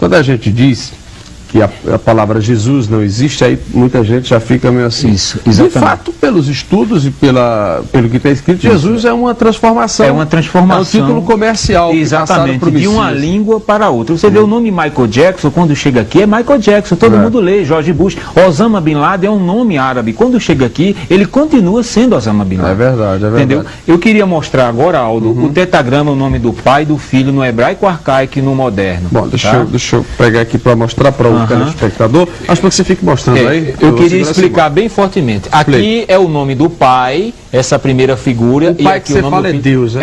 quando a gente diz que a palavra Jesus não existe, aí muita gente já fica meio assim. Isso, exatamente. De fato, pelos estudos e pelo que está escrito, Jesus é uma transformação. É uma transformação. É um título comercial. Exatamente, de uma língua para outra. Você vê o nome Michael Jackson, quando chega aqui, é Michael Jackson, todo mundo lê, George Bush. Osama Bin Laden é um nome árabe. Quando chega aqui, ele continua sendo Osama Bin Laden. É verdade, é verdade. Entendeu? Eu queria mostrar agora, Aldo, o tetragrama, o nome do Pai e do Filho no hebraico arcaico e no moderno. Bom, deixa eu pegar aqui para mostrar para o telespectador. Acho que você fique mostrando aí. Eu queria explicar bem fortemente. Aqui é o nome do Pai, essa primeira figura. O Pai e aqui que você fala é Deus, né?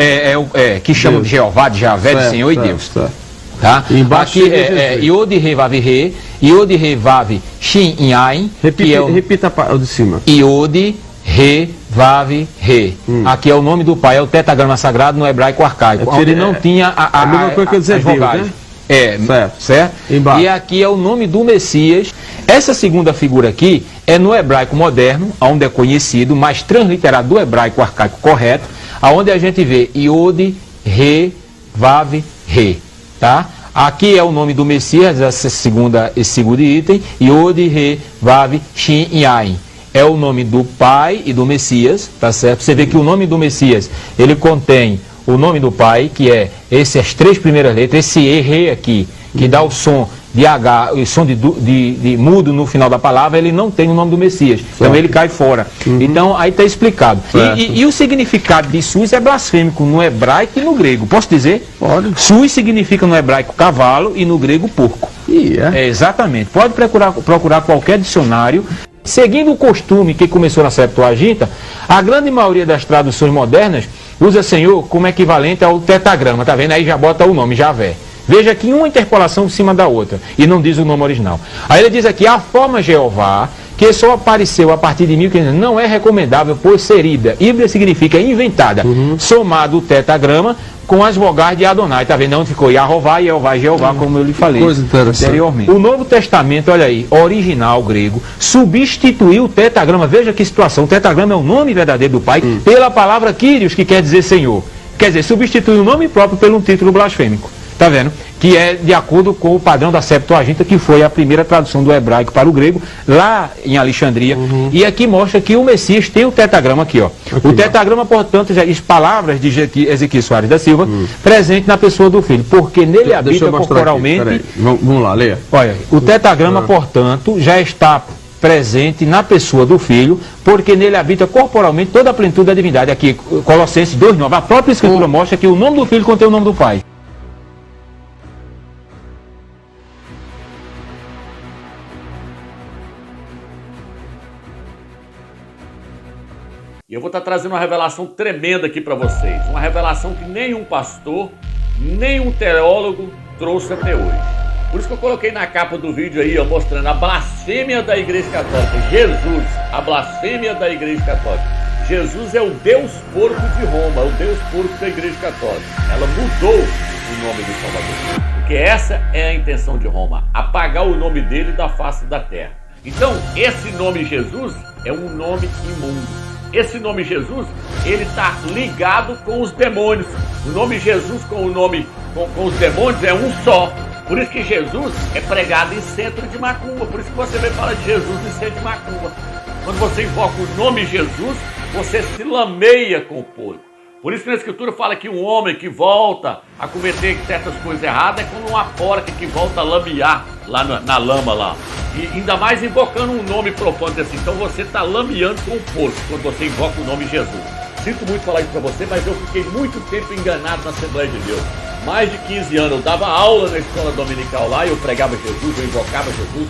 Que chama de Jeová, de Javé, de Senhor e Deus. Tá? Aqui é Yod He Vav He, Yod He Vav Shin Yain. Repita o de cima. Yod He Vav He. Aqui é o nome do Pai, é o tetragrama sagrado no hebraico arcaico, onde não tinha a mesma coisa que eu dizer Deus, né? Certo? E aqui é o nome do Messias. Essa segunda figura aqui é no hebraico moderno, onde é conhecido, mas transliterado do hebraico arcaico correto, aonde a gente vê Yod, Re, Vav, Re, tá? Aqui é o nome do Messias, esse segundo item, Yod, Re, Vav, Shin, Yain. É o nome do Pai e do Messias, tá certo? Você vê que o nome do Messias, ele contém o nome do Pai, que é as três primeiras letras, esse E aqui, que dá o som de H, o som de mudo no final da palavra, ele não tem o nome do Messias. Então ele cai fora. Então aí está explicado. E o significado de Sus é blasfêmico no hebraico e no grego. Posso dizer? Pode. Sus significa no hebraico cavalo e no grego porco. Exatamente. Pode procurar qualquer dicionário. Seguindo o costume que começou na Septuaginta, a grande maioria das traduções modernas usa Senhor como equivalente ao tetragrama, tá vendo? Aí já bota o nome Javé. Veja aqui uma interpolação em cima da outra, e não diz o nome original. Aí ele diz aqui, a forma Jeová, que só apareceu a partir de 1500, não é recomendável por ser híbrida. Híbrida significa inventada, somado o tetragrama com as vogais de Adonai, tá vendo? Onde ficou Yahová, Jeová, Jeová, como eu lhe falei anteriormente. O Novo Testamento, olha aí, original grego, substituiu o tetragrama, veja que situação, o tetragrama é o nome verdadeiro do Pai, pela palavra Kyrios, que quer dizer Senhor. Quer dizer, substitui o nome próprio por um título blasfêmico. Tá vendo? Que é de acordo com o padrão da Septuaginta, que foi a primeira tradução do hebraico para o grego, lá em Alexandria. E aqui mostra que o Messias tem o tetragrama aqui, ó. O tetragrama, portanto, já diz palavras de Ezequiel Soares da Silva, presente na pessoa do Filho, porque nele habita corporalmente... Vamos lá, leia. Olha, o tetragrama, portanto, já está presente na pessoa do Filho, porque nele habita corporalmente toda a plenitude da divindade. Aqui, Colossenses 2:9, a própria Escritura mostra que o nome do Filho contém o nome do Pai. E eu vou estar trazendo uma revelação tremenda aqui para vocês. Uma revelação que nenhum pastor, nenhum teólogo trouxe até hoje. Por isso que eu coloquei na capa do vídeo aí, ó, mostrando a blasfêmia da Igreja Católica. Jesus, a blasfêmia da Igreja Católica. Jesus é o Deus porco de Roma, o Deus porco da Igreja Católica. Ela mudou o nome do Salvador. Porque essa é a intenção de Roma, apagar o nome dele da face da terra. Então, esse nome Jesus é um nome imundo. Esse nome Jesus, ele está ligado com os demônios. O nome Jesus com os demônios é um só. Por isso que Jesus é pregado em centro de macumba. Por isso que você vem falar de Jesus em centro de macumba. Quando você invoca o nome Jesus, você se lameia com o porco. Por isso que na Escritura fala que um homem que volta a cometer certas coisas erradas é como uma porca que volta a lamear lá na lama lá. E ainda mais invocando um nome profano assim. Então você está lameando com o porco quando você invoca o nome Jesus. Sinto muito falar isso para você, mas eu fiquei muito tempo enganado na Assembleia de Deus. Mais de 15 anos, eu dava aula na escola dominical lá, eu pregava Jesus, eu invocava Jesus,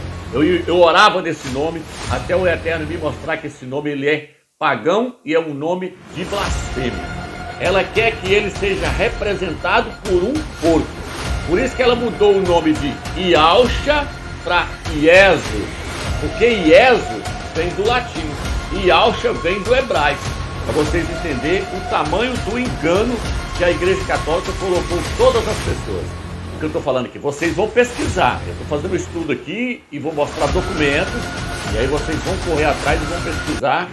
eu orava nesse nome, até o Eterno me mostrar que esse nome ele é pagão e é um nome de blasfêmia. Ela quer que ele seja representado por um porco. Por isso que ela mudou o nome de Ialcha para Iesus, porque Iesus vem do latim e Ialcha vem do hebraico. Para vocês entenderem o tamanho do engano que a Igreja Católica colocou todas as pessoas. O que eu estou falando aqui, vocês vão pesquisar. Eu estou fazendo um estudo aqui e vou mostrar documentos. E aí vocês vão correr atrás e vão pesquisar.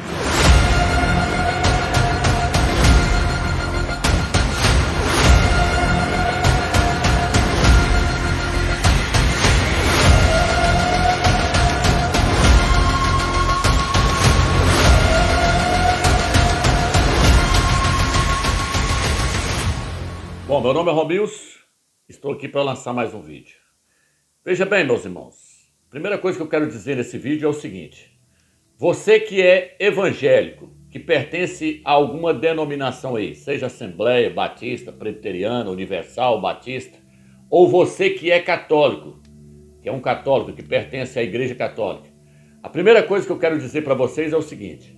Bom, meu nome é Romilson, estou aqui para lançar mais um vídeo. Veja bem, meus irmãos, a primeira coisa que eu quero dizer nesse vídeo é o seguinte: você que é evangélico, que pertence a alguma denominação aí, seja Assembleia, Batista, Presbiteriana, Universal, Batista, ou você que é católico, que é um católico que pertence à Igreja Católica, a primeira coisa que eu quero dizer para vocês é o seguinte: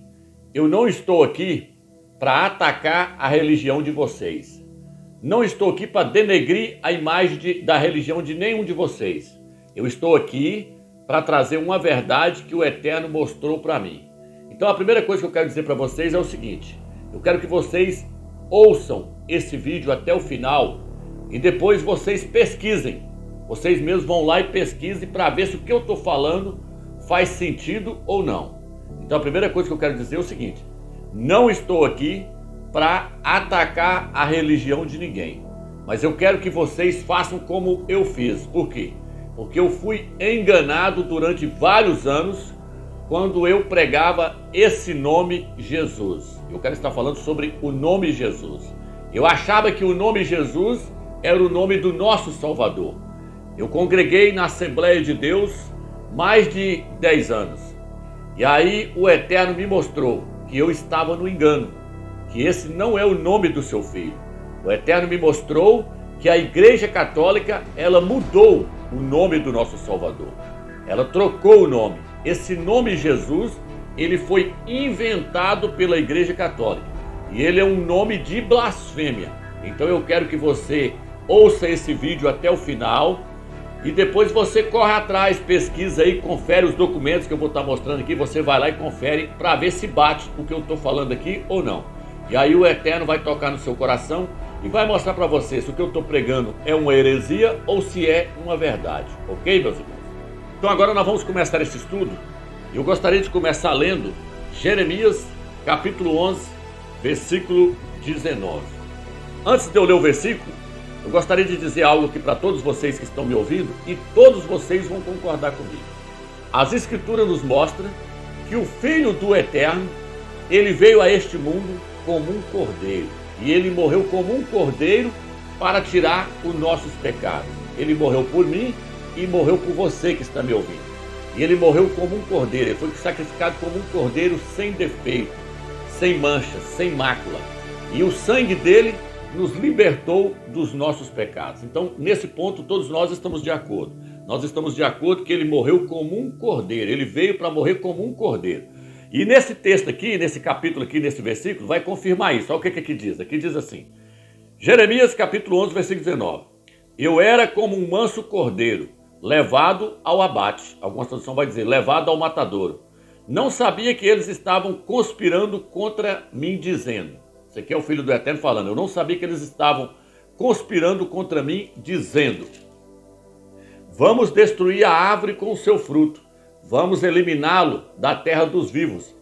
eu não estou aqui para atacar a religião de vocês. Não estou aqui para denegrir a imagem da religião de nenhum de vocês. Eu estou aqui para trazer uma verdade que o Eterno mostrou para mim. Então a primeira coisa que eu quero dizer para vocês é o seguinte: eu quero que vocês ouçam esse vídeo até o final e depois vocês pesquisem. Vocês mesmos vão lá e pesquisem para ver se o que eu estou falando faz sentido ou não. Então a primeira coisa que eu quero dizer é o seguinte: não estou aqui para atacar a religião de ninguém, mas eu quero que vocês façam como eu fiz. Por quê? Porque eu fui enganado durante vários anos quando eu pregava esse nome Jesus. Eu quero estar falando sobre o nome Jesus. Eu achava que o nome Jesus era o nome do nosso Salvador. Eu congreguei na Assembleia de Deus mais de 10 anos. E aí o Eterno me mostrou que eu estava no engano, que esse não é o nome do seu filho. O Eterno me mostrou que a Igreja Católica, ela mudou o nome do nosso Salvador. Ela trocou o nome. Esse nome Jesus, ele foi inventado pela Igreja Católica. E ele é um nome de blasfêmia. Então eu quero que você ouça esse vídeo até o final e depois você corre atrás, pesquisa aí, confere os documentos que eu vou estar mostrando aqui. Você vai lá e confere para ver se bate o que eu estou falando aqui ou não. E aí o Eterno vai tocar no seu coração e vai mostrar para você se o que eu estou pregando é uma heresia ou se é uma verdade. Ok, meus irmãos? Então agora nós vamos começar esse estudo. Eu gostaria de começar lendo Jeremias, capítulo 11, versículo 19. Antes de eu ler o versículo, eu gostaria de dizer algo aqui para todos vocês que estão me ouvindo e todos vocês vão concordar comigo. As Escrituras nos mostram que o Filho do Eterno, ele veio a este mundo como um cordeiro. E ele morreu como um cordeiro para tirar os nossos pecados. Ele morreu por mim e morreu por você que está me ouvindo. E ele morreu como um cordeiro. Ele foi sacrificado como um cordeiro sem defeito, sem mancha, sem mácula. E o sangue dele nos libertou dos nossos pecados. Então, nesse ponto, todos nós estamos de acordo. Nós estamos de acordo que ele morreu como um cordeiro. Ele veio para morrer como um cordeiro. E nesse texto aqui, nesse capítulo aqui, nesse versículo, vai confirmar isso. Olha o que aqui diz. Aqui diz assim: Jeremias capítulo 11, versículo 19. Eu era como um manso cordeiro, levado ao abate. Alguma tradução vai dizer, levado ao matadouro. Não sabia que eles estavam conspirando contra mim, dizendo. Isso aqui é o Filho do Eterno falando. Eu não sabia que eles estavam conspirando contra mim, dizendo: vamos destruir a árvore com o seu fruto. Vamos eliminá-lo da terra dos vivos,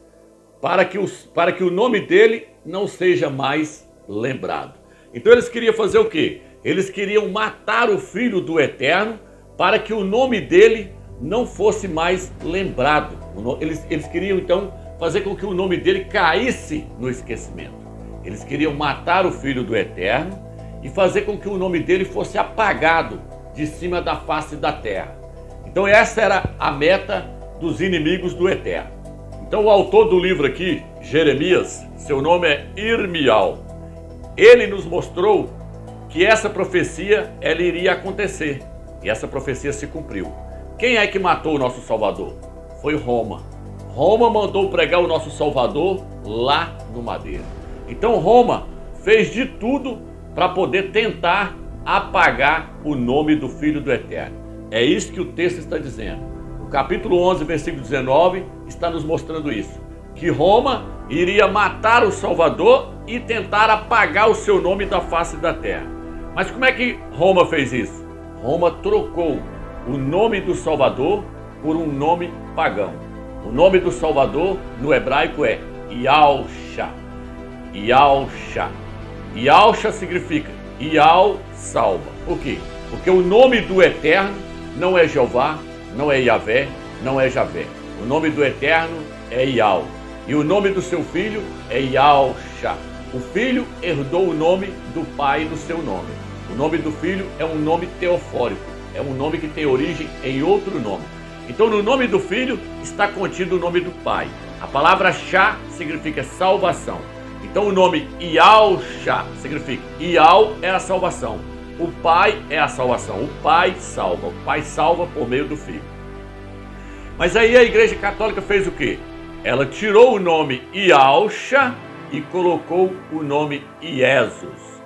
para que o nome dele não seja mais lembrado. Então eles queriam fazer o quê? Eles queriam matar o Filho do Eterno para que o nome dele não fosse mais lembrado. Eles queriam então fazer com que o nome dele caísse no esquecimento. Eles queriam matar o Filho do Eterno e fazer com que o nome dele fosse apagado de cima da face da terra. Então essa era a meta dos inimigos do Eterno. Então o autor do livro aqui, Jeremias, seu nome é Irmial, ele nos mostrou que essa profecia ela iria acontecer. E essa profecia se cumpriu. Quem é que matou o nosso Salvador? Foi Roma. Roma mandou pregar o nosso Salvador lá no madeiro. Então Roma fez de tudo para poder tentar apagar o nome do Filho do Eterno. É isso que o texto está dizendo. O capítulo 11, versículo 19, está nos mostrando isso. Que Roma iria matar o Salvador e tentar apagar o seu nome da face da terra. Mas como é que Roma fez isso? Roma trocou o nome do Salvador por um nome pagão. O nome do Salvador no hebraico é Yahshua. Yahshua. Yahshua significa Yah salva. Por quê? Porque o nome do Eterno não é Jeová, não é Yahvé, não é Javé. O nome do Eterno é Yah. E o nome do seu filho é Yahshua. O filho herdou o nome do pai no seu nome. O nome do filho é um nome teofórico, é um nome que tem origem em outro nome. Então no nome do filho está contido o nome do pai. A palavra Shá significa salvação. Então o nome Yahushua significa Yahweh é a salvação. O pai é a salvação. O pai salva. O pai salva por meio do filho. Mas aí a Igreja Católica fez o quê? Ela tirou o nome Yahushua e colocou o nome Jesus.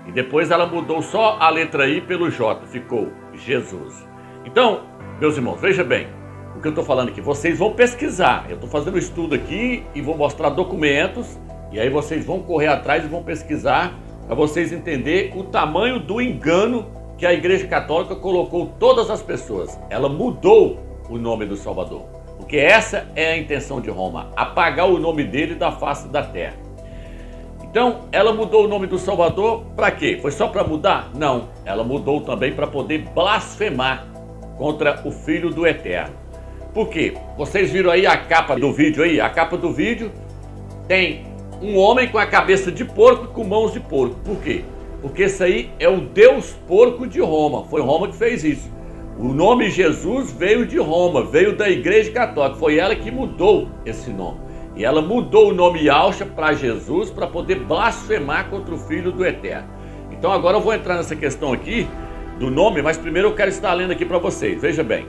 E depois ela mudou só a letra I pelo J. Ficou Jesus. Então, meus irmãos, veja bem. O que eu estou falando aqui, vocês vão pesquisar. Eu estou fazendo um estudo aqui e vou mostrar documentos. E aí vocês vão correr atrás e vão pesquisar para vocês entenderem o tamanho do engano que a Igreja Católica colocou todas as pessoas. Ela mudou o nome do Salvador. Porque essa é a intenção de Roma, apagar o nome dele da face da terra. Então, ela mudou o nome do Salvador para quê? Foi só para mudar? Não. Ela mudou também para poder blasfemar contra o Filho do Eterno. Por quê? Vocês viram aí a capa do vídeo aí? A capa do vídeo tem um homem com a cabeça de porco e com mãos de porco. Por quê? Porque esse aí é o Deus porco de Roma. Foi Roma que fez isso. O nome Jesus veio de Roma, veio da Igreja Católica. Foi ela que mudou esse nome. E ela mudou o nome Yahushua para Jesus para poder blasfemar contra o Filho do Eterno. Então agora eu vou entrar nessa questão aqui do nome, mas primeiro eu quero estar lendo aqui para vocês. Veja bem.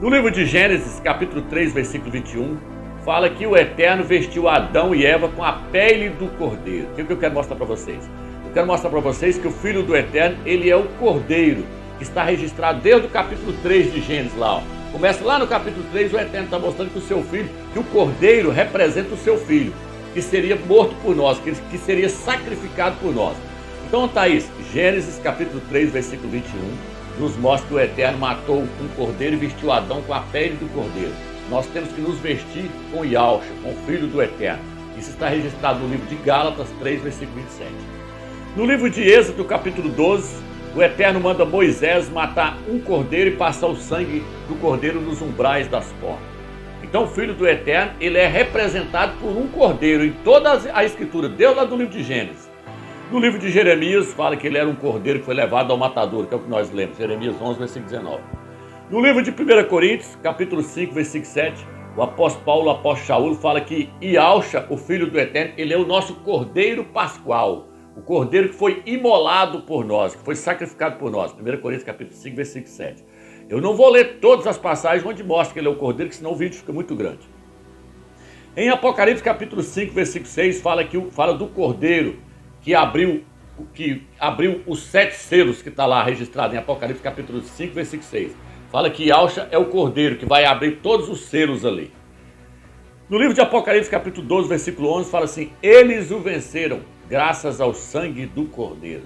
No livro de Gênesis, capítulo 3, versículo 21, fala que o Eterno vestiu Adão e Eva com a pele do cordeiro. O que eu quero mostrar para vocês? Eu quero mostrar para vocês que o Filho do Eterno, ele é o cordeiro, que está registrado desde o capítulo 3 de Gênesis lá. Ó. Começa lá no capítulo 3, o Eterno está mostrando que o seu filho, que o cordeiro representa o seu filho, que seria morto por nós, que seria sacrificado por nós. Então, Thaís, Gênesis capítulo 3, versículo 21, nos mostra que o Eterno matou um cordeiro e vestiu Adão com a pele do cordeiro. Nós temos que nos vestir com Yahushua, com o Filho do Eterno. Isso está registrado no livro de Gálatas 3, versículo 27. No livro de Êxodo, capítulo 12, o Eterno manda Moisés matar um cordeiro e passar o sangue do cordeiro nos umbrais das portas. Então o Filho do Eterno, ele é representado por um cordeiro em toda a escritura, desde lá do livro de Gênesis. No livro de Jeremias, fala que ele era um cordeiro que foi levado ao matador, que é o que nós lemos, Jeremias 11, versículo 19. No livro de 1 Coríntios, capítulo 5, versículo 7, o apóstolo Paulo, o apóstolo Shaul, fala que Yahushua, o Filho do Eterno, ele é o nosso cordeiro pascual, o cordeiro que foi imolado por nós, que foi sacrificado por nós. 1 Coríntios, capítulo 5, versículo 7. Eu não vou ler todas as passagens onde mostra que ele é o cordeiro, que senão o vídeo fica muito grande. Em Apocalipse, capítulo 5, versículo 6, fala do cordeiro que abriu os 7 selos que está lá registrado em Apocalipse capítulo 5, versículo 6. Fala que Yahushua é o cordeiro que vai abrir todos os selos ali. No livro de Apocalipse capítulo 12, versículo 11, fala assim: eles o venceram graças ao sangue do cordeiro.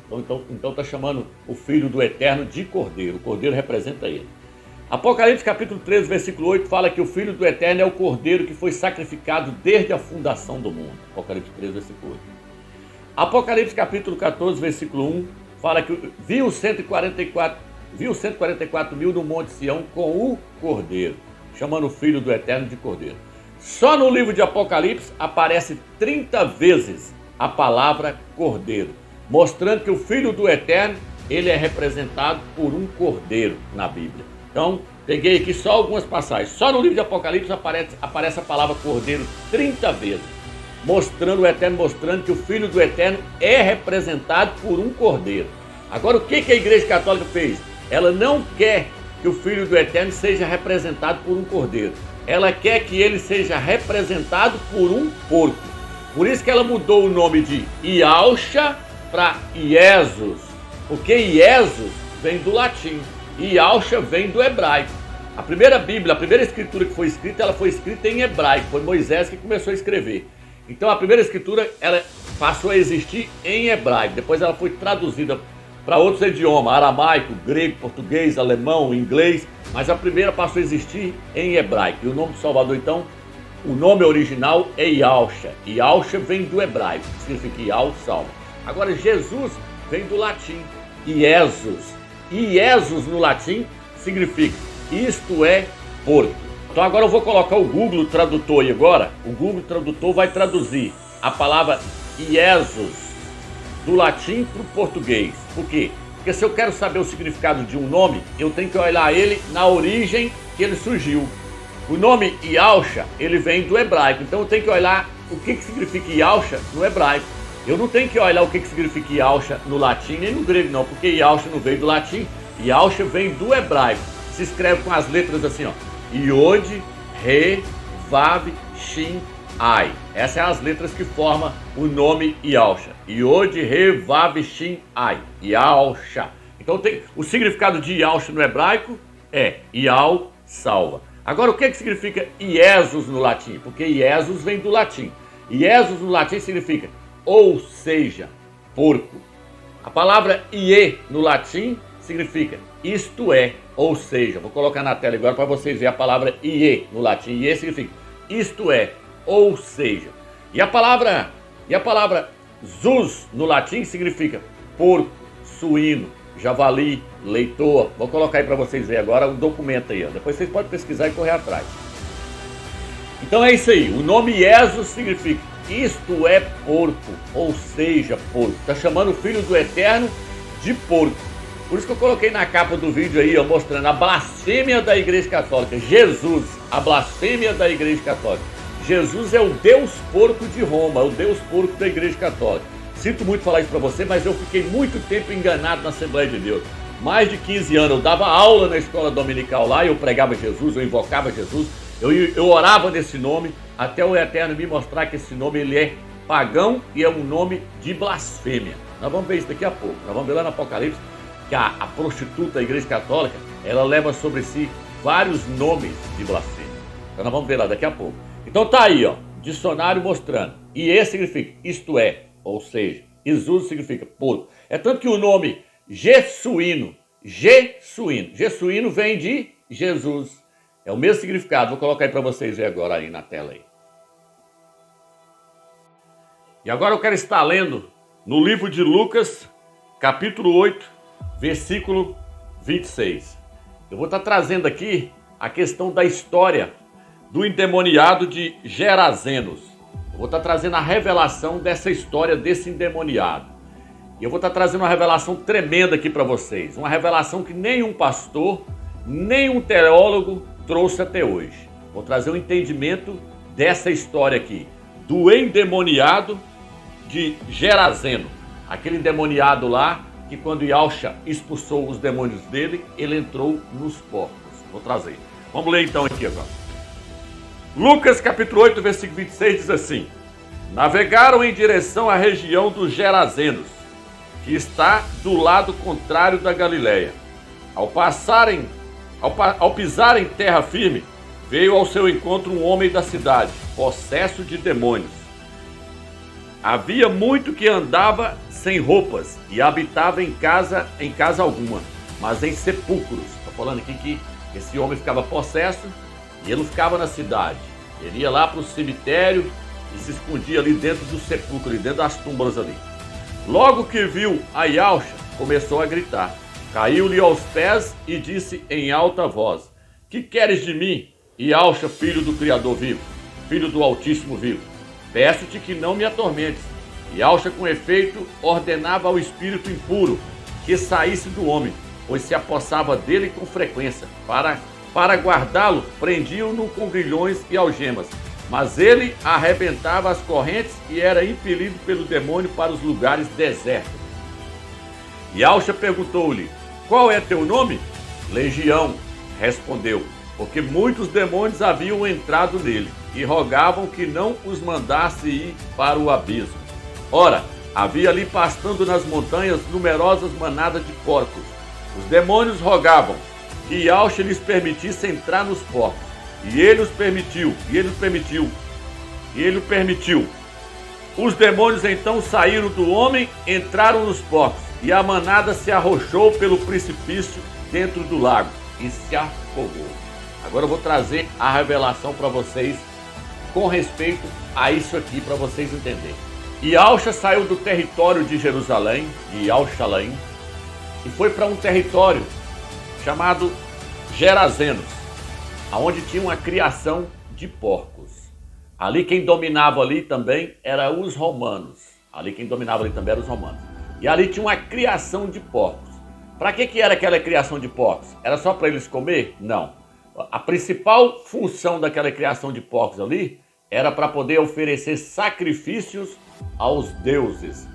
Então está chamando o Filho do Eterno de cordeiro. O cordeiro representa ele. Apocalipse capítulo 13, versículo 8, fala que o Filho do Eterno é o cordeiro que foi sacrificado desde a fundação do mundo. Apocalipse 13, versículo 8. Apocalipse capítulo 14, versículo 1, fala que viu 144 mil no Monte Sião com o Cordeiro, chamando o Filho do Eterno de Cordeiro. Só no livro de Apocalipse aparece 30 vezes a palavra Cordeiro, mostrando que o Filho do Eterno, ele é representado por um Cordeiro na Bíblia. Então, peguei aqui só algumas passagens. Só no livro de Apocalipse aparece a palavra Cordeiro 30 vezes. Mostrando o Eterno, mostrando que o Filho do Eterno é representado por um cordeiro. Agora, o que a Igreja Católica fez? Ela não quer que o Filho do Eterno seja representado por um cordeiro. Ela quer que ele seja representado por um porco. Por isso que ela mudou o nome de Yahushua para Jesus. Porque Jesus vem do latim e Yahushua vem do hebraico. A primeira Bíblia, a primeira escritura que foi escrita, ela foi escrita em hebraico. Foi Moisés que começou a escrever. Então a primeira escritura, ela passou a existir em hebraico, depois ela foi traduzida para outros idiomas, aramaico, grego, português, alemão, inglês, mas a primeira passou a existir em hebraico. E o nome do Salvador, então, o nome original é Yahushua. Yahushua vem do hebraico, que significa Yahweh salva. Agora Jesus vem do latim, Iesus. E Iesus no latim significa isto é porco. Então agora eu vou colocar o Google Tradutor aí agora. O Google Tradutor vai traduzir a palavra Iesus, do latim para o português. Por quê? Porque se eu quero saber o significado de um nome, eu tenho que olhar ele na origem que ele surgiu. O nome Yahusha, ele vem do hebraico, então eu tenho que olhar o que significa Yahusha no hebraico. Eu não tenho que olhar o que significa Yahusha no latim nem no grego não, porque Yahusha não veio do latim, Yahusha vem do hebraico. Se escreve com as letras assim, ó, Yod, Re, Vav, Shin, Ai. Essas são as letras que formam o nome Yahusha. Yod, Re, Vav, Shin, Ai. Yahusha. Então o significado de Yahusha no hebraico é Yah, salva. Agora, o que significa Iesus no latim? Porque Iesus vem do latim. Iesus no latim significa, ou seja, porco. A palavra ie no latim significa isto é, ou seja. Vou colocar na tela agora para vocês verem a palavra ie no latim. Ie significa isto é, ou seja. E a palavra zus no latim significa porco, suíno, javali, leitoa. Vou colocar aí para vocês verem agora o documento aí, ó. Depois vocês podem pesquisar e correr atrás. Então é isso aí. O nome Iesus significa isto é porco, ou seja, porco. Está chamando o Filho do Eterno de porco. Por isso que eu coloquei na capa do vídeo aí, ó, mostrando a blasfêmia da Igreja Católica. Jesus, a blasfêmia da Igreja Católica. Jesus é o Deus porco de Roma, o Deus porco da Igreja Católica. Sinto muito falar isso para você, mas eu fiquei muito tempo enganado na Assembleia de Deus. Mais de 15 anos, eu dava aula na escola dominical lá, eu pregava Jesus, eu invocava Jesus, eu orava nesse nome, até o Eterno me mostrar que esse nome ele é pagão e é um nome de blasfêmia. Nós vamos ver isso daqui a pouco, nós vamos ver lá no Apocalipse, que a prostituta da Igreja Católica, ela leva sobre si vários nomes de blasfêmia. Então nós vamos ver lá daqui a pouco. Então tá aí, ó, dicionário mostrando. E significa isto é, ou seja, Iesus significa porco. É tanto que o nome Jesuíno vem de Jesus. É o mesmo significado. Vou colocar aí para vocês verem agora aí na tela aí. E agora eu quero estar lendo no livro de Lucas, capítulo 8, versículo 26. Eu vou estar trazendo aqui a questão da história do endemoniado de Gerazenos. Eu vou estar trazendo a revelação dessa história desse endemoniado. E eu vou estar trazendo uma revelação tremenda aqui para vocês. Uma revelação que nenhum pastor, nenhum teólogo trouxe até hoje. Vou trazer um entendimento dessa história aqui. Do endemoniado de Gerazeno. Aquele endemoniado lá que quando Yahusha expulsou os demônios dele, ele entrou nos porcos. Vou trazer. Vamos ler então aqui agora. Lucas capítulo 8, versículo 26 diz assim: navegaram em direção à região dos Gerazenos, que está do lado contrário da Galileia. Ao pisarem terra firme, veio ao seu encontro um homem da cidade, possesso de demônios. Havia muito que andava sem roupas e habitava em casa alguma, mas em sepulcros. Estou falando aqui que esse homem ficava possesso e ele não ficava na cidade. Ele ia lá para o cemitério e se escondia ali dentro do sepulcro, ali dentro das tumbas ali. Logo que viu a Yahusha, começou a gritar. Caiu-lhe aos pés e disse em alta voz: que queres de mim, Yahusha, filho do Criador vivo, filho do Altíssimo vivo? Peço-te que não me atormentes. Yahusha, com efeito, ordenava ao espírito impuro que saísse do homem, pois se apossava dele com frequência. Para guardá-lo, prendiam-no com grilhões e algemas. Mas ele arrebentava as correntes e era impelido pelo demônio para os lugares desertos. Yahusha perguntou-lhe: qual é teu nome? Legião, respondeu, porque muitos demônios haviam entrado nele e rogavam que não os mandasse ir para o abismo. Ora, havia ali pastando nas montanhas numerosas manadas de porcos. Os demônios rogavam que Yahusha lhes permitisse entrar nos porcos. E ele os permitiu, Os demônios então saíram do homem, entraram nos porcos, e a manada se arrochou pelo precipício dentro do lago e se afogou. Agora eu vou trazer a revelação para vocês com respeito a isso aqui, para vocês entenderem. Yahusha saiu do território de Jerusalém, de Yahushalém, e foi para um território chamado Gerazenos, onde tinha uma criação de porcos. Ali quem dominava ali também eram os romanos. Ali quem dominava ali também eram os romanos. E ali tinha uma criação de porcos. Para que era aquela criação de porcos? Era só para eles comer? Não. A principal função daquela criação de porcos ali era para poder oferecer sacrifícios aos deuses.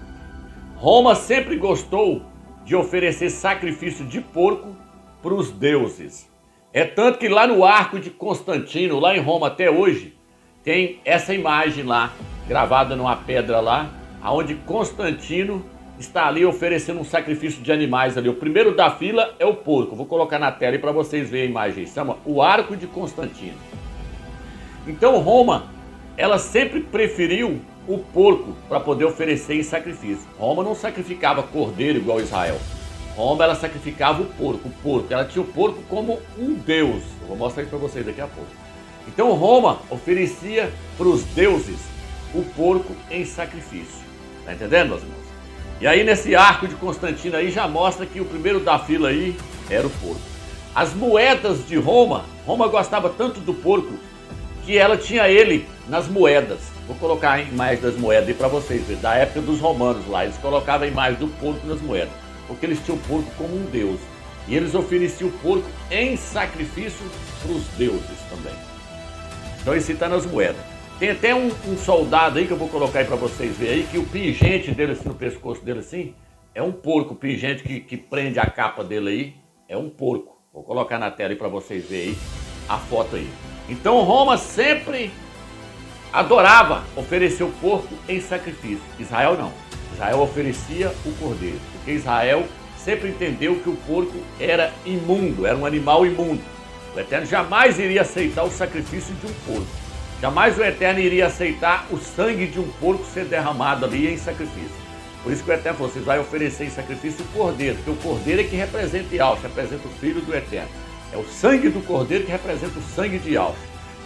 Roma sempre gostou de oferecer sacrifício de porco para os deuses. É tanto que lá no Arco de Constantino, lá em Roma até hoje, tem essa imagem lá, gravada numa pedra lá, onde Constantino está ali oferecendo um sacrifício de animais ali. O primeiro da fila é o porco. Vou colocar na tela aí para vocês verem a imagem. Se chama o Arco de Constantino. Então Roma, ela sempre preferiu o porco para poder oferecer em sacrifício. Roma não sacrificava cordeiro igual Israel. Roma, ela sacrificava o porco. Ela tinha o porco como um deus. Eu vou mostrar isso para vocês daqui a pouco. Então Roma oferecia para os deuses o porco em sacrifício. Tá entendendo, meus irmãos? E aí nesse Arco de Constantino aí já mostra que o primeiro da fila aí era o porco. As moedas de Roma, Roma gostava tanto do porco que ela tinha ele nas moedas. Vou colocar a imagem das moedas aí para vocês verem, da época dos romanos lá. Eles colocavam a imagem do porco nas moedas, porque eles tinham o porco como um deus. E eles ofereciam o porco em sacrifício para os deuses também. Então esse está nas moedas. Tem até um soldado aí que eu vou colocar aí para vocês verem aí, que o pingente dele assim, no pescoço dele assim, é um porco. O pingente que prende a capa dele aí é um porco. Vou colocar na tela aí para vocês verem aí a foto aí. Então Roma sempre adorava oferecer o porco em sacrifício. Israel não. Israel oferecia o cordeiro, porque Israel sempre entendeu que o porco era imundo, era um animal imundo. O Eterno jamais iria aceitar o sacrifício de um porco. Jamais o Eterno iria aceitar o sangue de um porco ser derramado ali em sacrifício. Por isso que o Eterno falou, vocês vão oferecer em sacrifício o cordeiro, porque o cordeiro é que representa Yahweh, representa o Filho do Eterno. É o sangue do cordeiro que representa o sangue de Yahweh,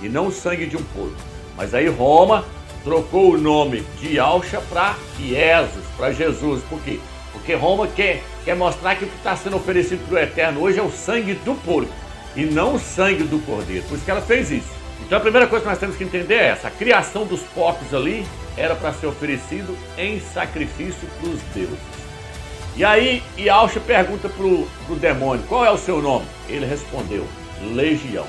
e não o sangue de um porco. Mas aí Roma trocou o nome de Yahweh para Jesus, para Jesus. Por quê? Porque Roma quer mostrar que o que está sendo oferecido para o Eterno hoje é o sangue do porco, e não o sangue do cordeiro. Por isso que ela fez isso. Então a primeira coisa que nós temos que entender é essa. A criação dos porcos ali era para ser oferecido em sacrifício para os deuses. E aí Yahweh pergunta para o demônio, qual é o seu nome? Ele respondeu, Legião.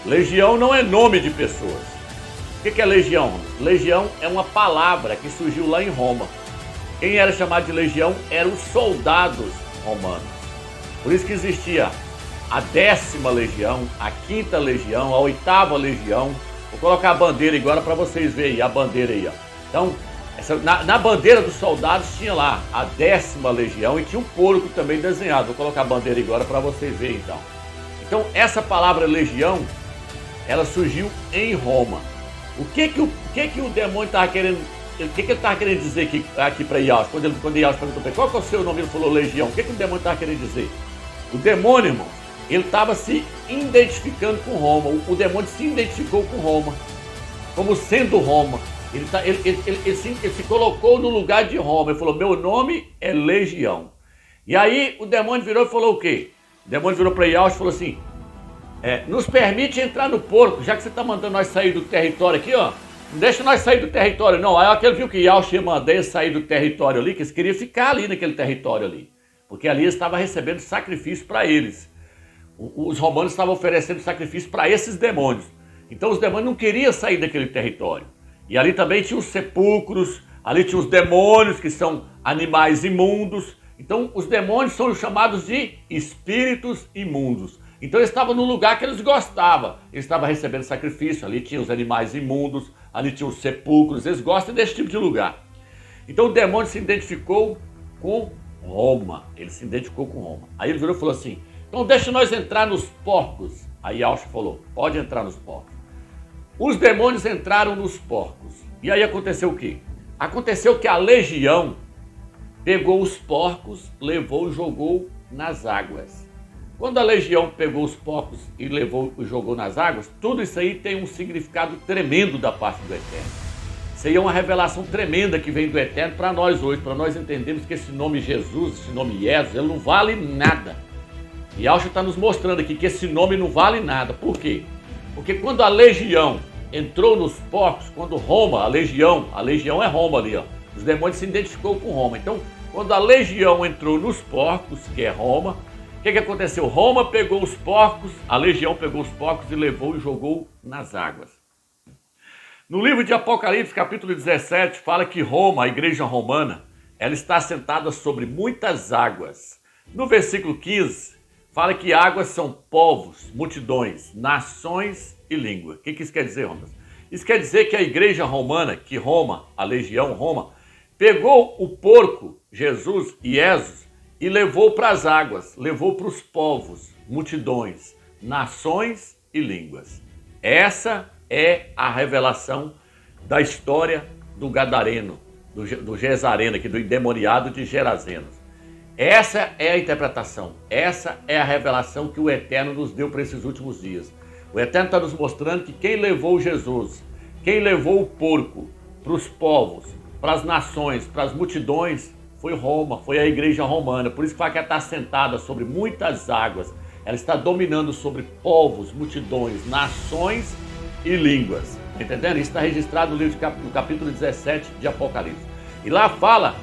Legião não é nome de pessoas. O que é legião? Legião é uma palavra que surgiu lá em Roma. Quem era chamado de legião eram os soldados romanos. Por isso que existia a 10ª legião, a 5ª legião, a 8ª legião. Vou colocar a bandeira agora para vocês verem a bandeira aí, ó. Então, na bandeira dos soldados tinha lá a 10ª legião e tinha um porco também desenhado. Vou colocar a bandeira agora para vocês verem então. Então, essa palavra legião, ela surgiu em Roma. O que o demônio estava querendo, o que ele estava querendo dizer aqui para Yahweh? Quando Yahweh perguntou para ele, qual que é o seu nome? Ele falou legião. O que o demônio estava querendo dizer? O demônio, irmão, ele estava se identificando com Roma. O demônio se identificou com Roma, como sendo Roma. Ele se colocou no lugar de Roma. Ele falou, meu nome é Legião. E aí o demônio virou e falou o quê? O demônio virou para Yahweh e falou assim, nos permite entrar no porco, já que você está mandando nós sair do território aqui, ó. Não deixa nós sair do território, não. Aí ele viu que Yahweh ia mandar eles sair do território ali, que eles queriam ficar ali naquele território ali. Porque ali eles estavam recebendo sacrifício para eles. Os romanos estavam oferecendo sacrifício para esses demônios. Então os demônios não queriam sair daquele território. E ali também tinha os sepulcros, ali tinha os demônios, que são animais imundos. Então os demônios são chamados de espíritos imundos. Então eles estavam no lugar que eles gostavam. Eles estavam recebendo sacrifício, ali tinha os animais imundos, ali tinha os sepulcros. Eles gostam desse tipo de lugar. Então o demônio se identificou com Roma. Ele se identificou com Roma. Aí ele virou e falou assim, então deixa nós entrar nos porcos. Aí Yahweh falou, pode entrar nos porcos. Os demônios entraram nos porcos. E aí aconteceu o quê? Aconteceu que a legião pegou os porcos, levou e jogou nas águas. Quando a legião pegou os porcos e levou e jogou nas águas, tudo isso aí tem um significado tremendo da parte do Eterno. Isso aí é uma revelação tremenda que vem do Eterno para nós hoje, para nós entendermos que esse nome Jesus, esse nome Jesus, ele não vale nada. E Yahweh está nos mostrando aqui que esse nome não vale nada. Por quê? Porque quando a legião entrou nos porcos, quando Roma, a legião é Roma ali, ó. Os demônios se identificou com Roma. Então, quando a legião entrou nos porcos, que é Roma, o que aconteceu? Roma pegou os porcos, a legião pegou os porcos e levou e jogou nas águas. No livro de Apocalipse, capítulo 17, fala que Roma, a igreja romana, ela está assentada sobre muitas águas. No versículo 15, fala que águas são povos, multidões, nações e língua. O que isso quer dizer, Romas? Isso quer dizer que a igreja romana, que Roma, a legião Roma, pegou o porco, Jesus e Jesus, e levou para as águas, levou para os povos, multidões, nações e línguas. Essa é a revelação da história do Gadareno, do Gesareno, aqui, do endemoniado de Gerazenos. Essa é a interpretação, essa é a revelação que o Eterno nos deu para esses últimos dias. O Eterno está nos mostrando que quem levou Jesus, quem levou o porco para os povos, para as nações, para as multidões, foi Roma, foi a igreja romana. Por isso que ela está sentada sobre muitas águas. Ela está dominando sobre povos, multidões, nações e línguas. Entendendo? Isso está registrado no livro no capítulo 17 de Apocalipse. E lá fala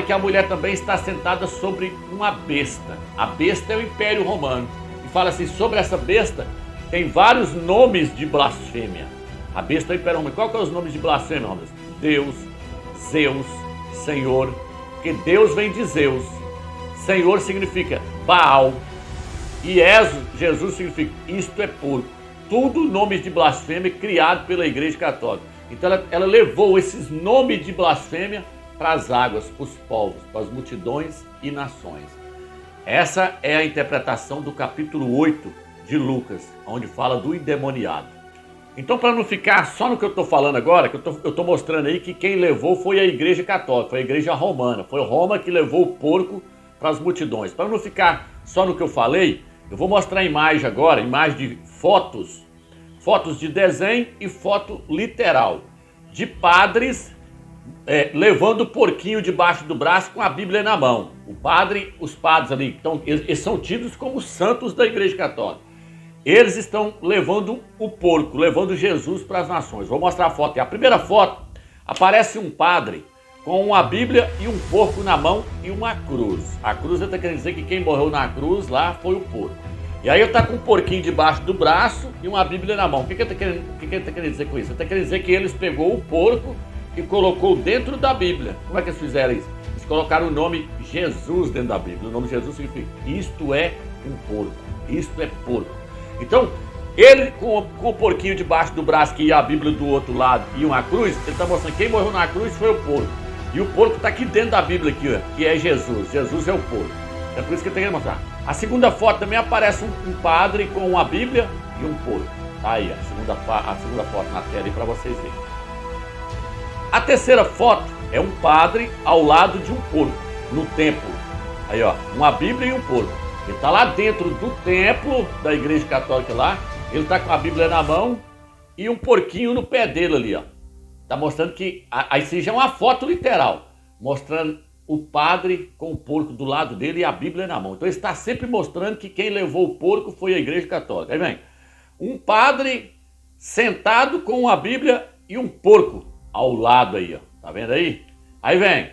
que a mulher também está sentada sobre uma besta. A besta é o Império Romano. E fala assim, sobre essa besta tem vários nomes de blasfêmia. A besta é o Império Romano. Qual que são os nomes de blasfêmia, Romano? Deus, Zeus, Senhor. Porque Deus vem de Zeus. Senhor significa Baal. E Jesus significa isto é porco. Tudo nomes de blasfêmia criado pela Igreja Católica. Então ela levou esses nomes de blasfêmia para as águas, para os povos, para as multidões e nações. Essa é a interpretação do capítulo 8 de Lucas, onde fala do endemoniado. Então, para não ficar só no que eu estou falando agora, que eu estou mostrando aí que quem levou foi a Igreja Católica, foi a Igreja Romana, foi Roma que levou o porco para as multidões. Para não ficar só no que eu falei, eu vou mostrar a imagem agora, imagem de fotos de desenho e foto literal, de padres levando o porquinho debaixo do braço com a Bíblia na mão. Os padres ali, então, eles são tidos como santos da Igreja Católica. Eles estão levando o porco, levando Jesus para as nações. Vou mostrar a foto. A primeira foto, aparece um padre com uma Bíblia e um porco na mão e uma cruz. A cruz está querendo dizer que quem morreu na cruz lá foi o porco. E aí ele está com um porquinho debaixo do braço e uma Bíblia na mão. O que ele está querendo dizer com isso? Ele está querendo dizer que eles pegou o porco e colocou dentro da Bíblia. Como é que eles fizeram isso? Eles colocaram o nome Jesus dentro da Bíblia. O nome Jesus significa isto é um porco, isto é porco. Então, ele com o porquinho debaixo do braço que ia a Bíblia do outro lado e uma cruz, ele está mostrando que quem morreu na cruz foi o porco. E o porco está aqui dentro da Bíblia, aqui, ó, que é Jesus. Jesus é o porco. É por isso que ele tem que mostrar. A segunda foto também aparece um padre com uma Bíblia e um porco. Tá aí, a segunda foto na tela aí para vocês verem. A terceira foto é um padre ao lado de um porco, no templo. Aí, ó, uma Bíblia e um porco. Ele está lá dentro do templo da Igreja Católica lá. Ele está com a Bíblia na mão e um porquinho no pé dele ali, ó. Está mostrando que... Aí seja uma foto literal, mostrando o padre com o porco do lado dele e a Bíblia na mão. Então ele está sempre mostrando que quem levou o porco foi a Igreja Católica. Aí vem, um padre sentado com a Bíblia e um porco ao lado aí, ó. Tá vendo aí? Aí vem,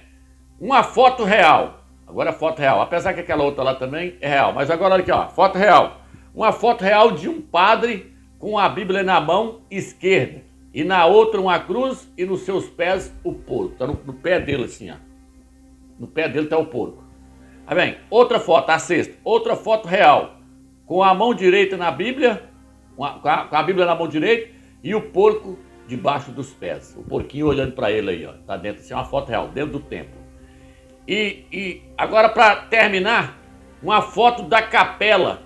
uma foto real. Agora a foto real, apesar que aquela outra lá também é real. Mas agora olha aqui, ó, foto real. Uma foto real de um padre com a Bíblia na mão esquerda. E na outra uma cruz e nos seus pés o porco. Tá no pé dele assim, ó. No pé dele tá o porco. Aí vem, outra foto, a sexta. Outra foto real. Com a mão direita na Bíblia, com a Bíblia na mão direita e o porco debaixo dos pés. O porquinho olhando para ele aí, ó. Tá dentro, assim, uma foto real, dentro do templo. E agora, para terminar, uma foto da Capela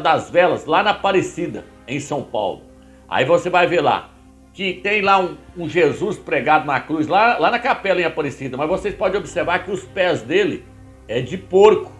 das Velas, lá na Aparecida, em São Paulo. Aí você vai ver lá, que tem lá um Jesus pregado na cruz, lá na capela em Aparecida. Mas vocês podem observar que os pés dele é de porco.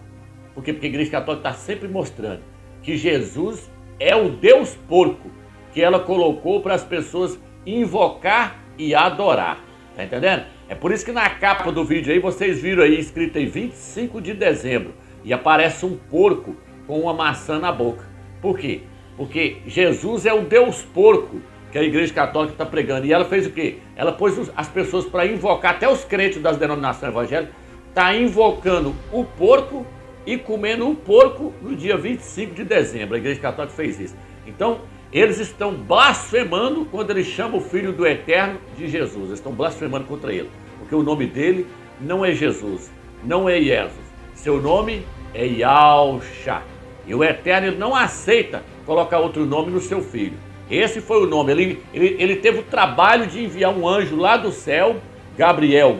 Por quê? Porque a Igreja Católica está sempre mostrando que Jesus é o Deus porco que ela colocou para as pessoas invocar e adorar. Tá entendendo? É por isso que na capa do vídeo aí, vocês viram aí escrito aí 25 de dezembro e aparece um porco com uma maçã na boca. Por quê? Porque Jesus é o Deus porco que a Igreja Católica está pregando. E ela fez o quê? Ela pôs as pessoas para invocar, até os crentes das denominações evangélicas, está invocando o porco e comendo o porco no dia 25 de dezembro. A Igreja Católica fez isso. Então, eles estão blasfemando quando eles chamam o Filho do Eterno de Jesus. Eles estão blasfemando contra ele, porque o nome dele não é Jesus, não é Jesus. Seu nome é Yahshua. E o Eterno ele não aceita colocar outro nome no seu filho. Esse foi o nome. Ele teve o trabalho de enviar um anjo lá do céu, Gabriel,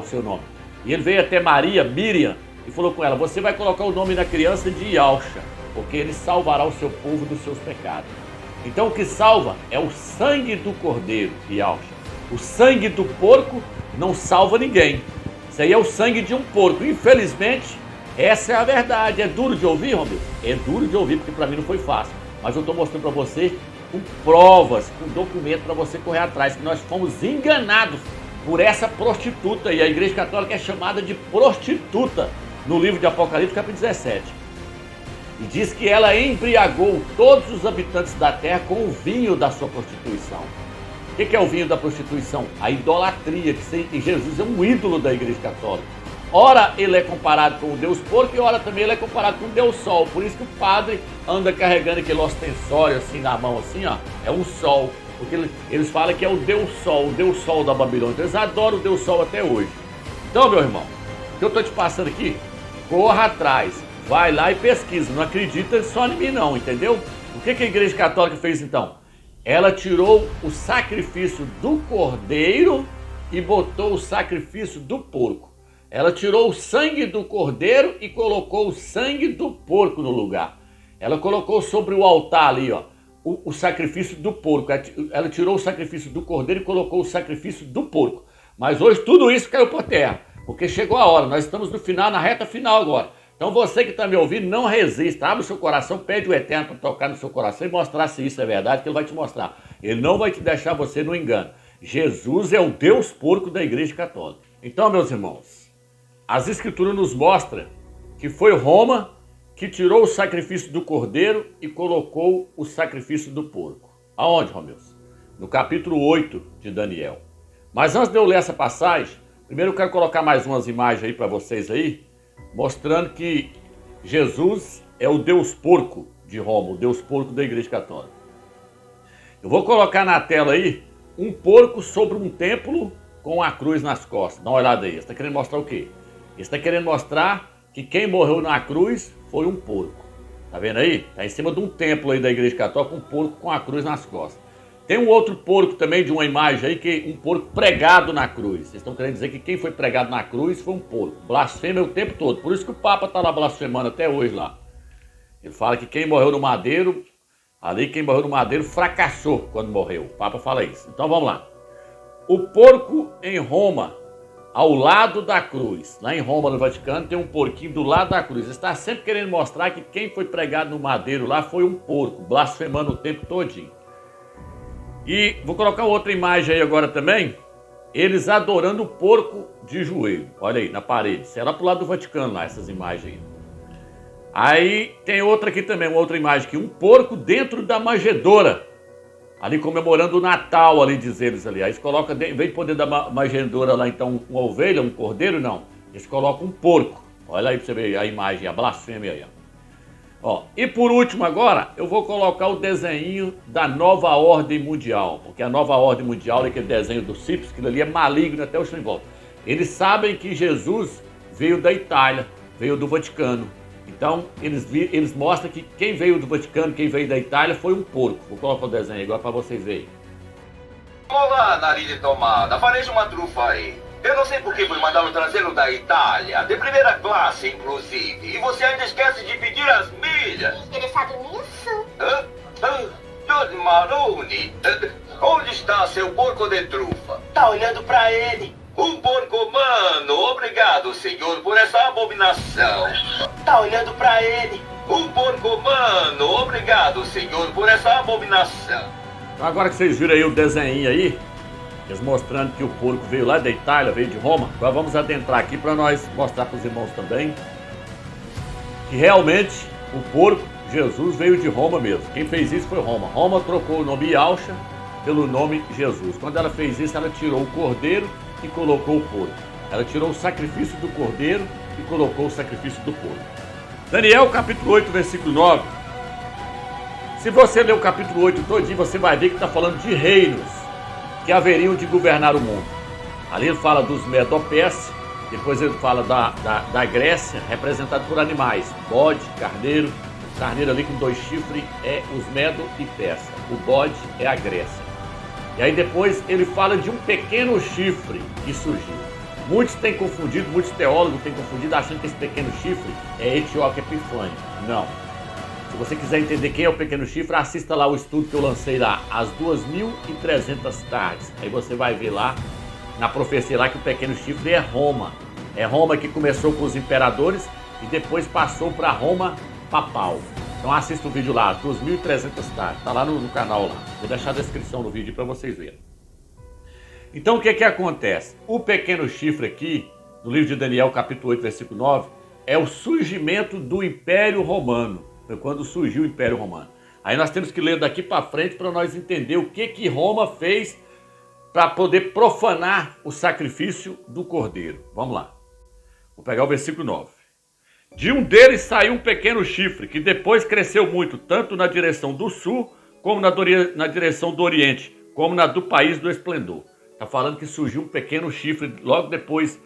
seu nome. E ele veio até Maria, Miriam, e falou com ela: você vai colocar o nome da criança de Yahshua, porque ele salvará o seu povo dos seus pecados. Então o que salva é o sangue do cordeiro, Yahshua. O sangue do porco não salva ninguém. Isso aí é o sangue de um porco. Infelizmente, essa é a verdade. É duro de ouvir, Romeu? É duro de ouvir, porque para mim não foi fácil. Mas eu estou mostrando para você com provas, com documento para você correr atrás, que nós fomos enganados por essa prostituta. E a Igreja Católica é chamada de prostituta no livro de Apocalipse, capítulo 17. E diz que ela embriagou todos os habitantes da terra com o vinho da sua prostituição. O que é o vinho da prostituição? A idolatria, que Jesus é um ídolo da Igreja Católica. Ora ele é comparado com o Deus porco e ora também ele é comparado com o Deus sol. Por isso que o padre anda carregando aquele ostensório assim na mão, assim, ó. É um sol. Porque eles falam que é o Deus sol da Babilônia. Então eles adoram o Deus sol até hoje. Então, meu irmão, o que eu estou te passando aqui, corra atrás. Vai lá e pesquisa. Não acredita só em mim não, entendeu? O que a Igreja Católica fez então? Ela tirou o sacrifício do cordeiro e botou o sacrifício do porco. Ela tirou o sangue do cordeiro e colocou o sangue do porco no lugar. Ela colocou sobre o altar ali, ó, o sacrifício do porco. Ela tirou o sacrifício do cordeiro e colocou o sacrifício do porco. Mas hoje tudo isso caiu por terra, porque chegou a hora. Nós estamos no final, na reta final agora. Então você que está me ouvindo, não resista, abre o seu coração, pede o Eterno para tocar no seu coração e mostrar se isso é verdade, que ele vai te mostrar. Ele não vai te deixar você no engano. Jesus é o Deus porco da Igreja Católica. Então, meus irmãos, as Escrituras nos mostram que foi Roma que tirou o sacrifício do cordeiro e colocou o sacrifício do porco. Aonde, Romeus? No capítulo 8 de Daniel. Mas antes de eu ler essa passagem, primeiro eu quero colocar mais umas imagens aí para vocês aí, mostrando que Jesus é o Deus porco de Roma, o Deus porco da Igreja Católica. Eu vou colocar na tela aí um porco sobre um templo com a cruz nas costas. Dá uma olhada aí. Ele está querendo mostrar o quê? Ele está querendo mostrar que quem morreu na cruz foi um porco. Tá vendo aí? Está em cima de um templo aí da Igreja Católica, um porco com a cruz nas costas. Tem um outro porco também de uma imagem aí, que um porco pregado na cruz. Vocês estão querendo dizer que quem foi pregado na cruz foi um porco. Blasfêmia o tempo todo. Por isso que o Papa está lá blasfemando até hoje lá. Ele fala que quem morreu no madeiro, quem morreu no madeiro fracassou quando morreu. O Papa fala isso. Então vamos lá. O porco em Roma, ao lado da cruz. Lá em Roma, no Vaticano, tem um porquinho do lado da cruz. Ele está sempre querendo mostrar que quem foi pregado no madeiro lá foi um porco, blasfemando o tempo todinho. E vou colocar outra imagem aí agora também, eles adorando o porco de joelho. Olha aí, na parede. Será pro lado do Vaticano lá, essas imagens aí. Aí tem outra aqui também, uma outra imagem aqui, um porco dentro da manjedoura. Ali comemorando o Natal, ali diz eles ali. Aí eles colocam, em vez de poder dar manjedoura lá, então, uma ovelha, um cordeiro, não. Eles colocam um porco. Olha aí pra você ver a imagem, a blasfêmia aí, ó. Ó, e por último agora, eu vou colocar o desenho da nova ordem mundial, porque a nova ordem mundial é aquele desenho do Cips, que ali é maligno até o chão em volta. Eles sabem que Jesus veio da Itália, veio do Vaticano. Então, eles mostram que quem veio do Vaticano, quem veio da Itália, foi um porco. Vou colocar o desenho agora para vocês verem. Olá, nariz de tomada, fareja uma trufa aí. Eu não sei por que foi mandado trazê-lo da Itália, de primeira classe, inclusive. E você ainda esquece de pedir as milhas. Interessado nisso? John Maroni, onde está seu porco de trufa? Tá olhando pra ele. Um porco humano, obrigado, senhor, por essa abominação. Tá olhando pra ele. Um porco humano, obrigado, senhor, por essa abominação. Então agora que vocês viram aí o desenho aí, eles mostrando que o porco veio lá da Itália, veio de Roma. Agora vamos adentrar aqui para nós mostrar para os irmãos também que realmente o porco, Jesus, veio de Roma mesmo. Quem fez isso foi Roma. Roma trocou o nome Yahshua pelo nome Jesus. Quando ela fez isso, ela tirou o cordeiro e colocou o porco. Ela tirou o sacrifício do cordeiro e colocou o sacrifício do porco. Daniel capítulo 8, versículo 9. Se você ler o capítulo 8 todinho, você vai ver que está falando de reinos que haveriam de governar o mundo. Ali ele fala dos Medo-Persas, depois ele fala da Grécia, representada por animais, bode, carneiro. O carneiro ali com 2 chifres é os Medo e Persa. O bode é a Grécia. E aí depois ele fala de um pequeno chifre que surgiu. Muitos têm confundido, muitos teólogos têm confundido, achando que esse pequeno chifre é Etíope Epifânio. Não. Se você quiser entender quem é o pequeno chifre, assista lá o estudo que eu lancei lá, às 2.300 tardes. Aí você vai ver lá, na profecia lá, que o pequeno chifre é Roma. É Roma que começou com os imperadores e depois passou para Roma papal. Então assista o vídeo lá, às 2.300 tardes. Está lá no canal lá. Vou deixar a descrição do vídeo para vocês verem. Então o que acontece? O pequeno chifre aqui, no livro de Daniel, capítulo 8, versículo 9, é o surgimento do Império Romano. Foi quando surgiu o Império Romano. Aí nós temos que ler daqui para frente para nós entender o que Roma fez para poder profanar o sacrifício do cordeiro. Vamos lá. Vou pegar o versículo 9. De um deles saiu um pequeno chifre, que depois cresceu muito, tanto na direção do sul, como na direção do oriente, como na do país do esplendor. Está falando que surgiu um pequeno chifre, logo depois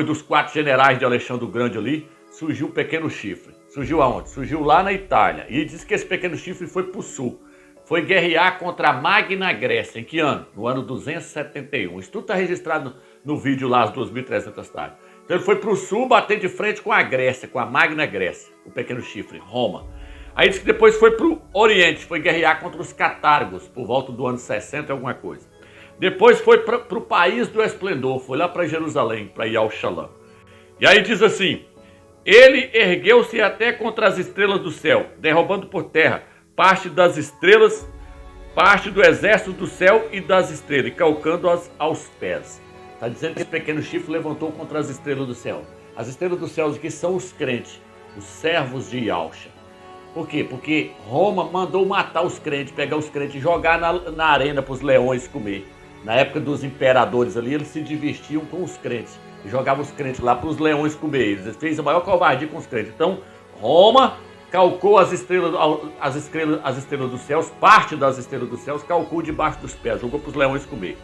dos 4 generais de Alexandre o Grande ali, surgiu um pequeno chifre. Surgiu aonde? Surgiu lá na Itália. E diz que esse pequeno chifre foi para o sul. Foi guerrear contra a Magna Grécia. Em que ano? No ano 271. Isso tudo está registrado no vídeo lá, às 2.300 tardes. Então ele foi para o sul bater de frente com a Grécia, com a Magna Grécia, o pequeno chifre, Roma. Aí diz que depois foi para o oriente, foi guerrear contra os catárgos, por volta do ano 60 alguma coisa. Depois foi para o país do esplendor, foi lá para Jerusalém, para Yal-Shalom. E aí diz assim, ele ergueu-se até contra as estrelas do céu, derrubando por terra parte das estrelas, parte do exército do céu e das estrelas, e calcando-as aos pés. Está dizendo que esse pequeno chifre levantou contra as estrelas do céu. As estrelas do céu aqui são os crentes, os servos de Yalcha. Por quê? Porque Roma mandou matar os crentes, pegar os crentes e jogar na arena para os leões comer. Na época dos imperadores ali, eles se divertiam com os crentes. E jogavam os crentes lá para os leões comer. Eles fez a maior covardia com os crentes. Então, Roma calcou as estrelas dos céus, parte das estrelas dos céus, calcou debaixo dos pés, jogou para os leões comer.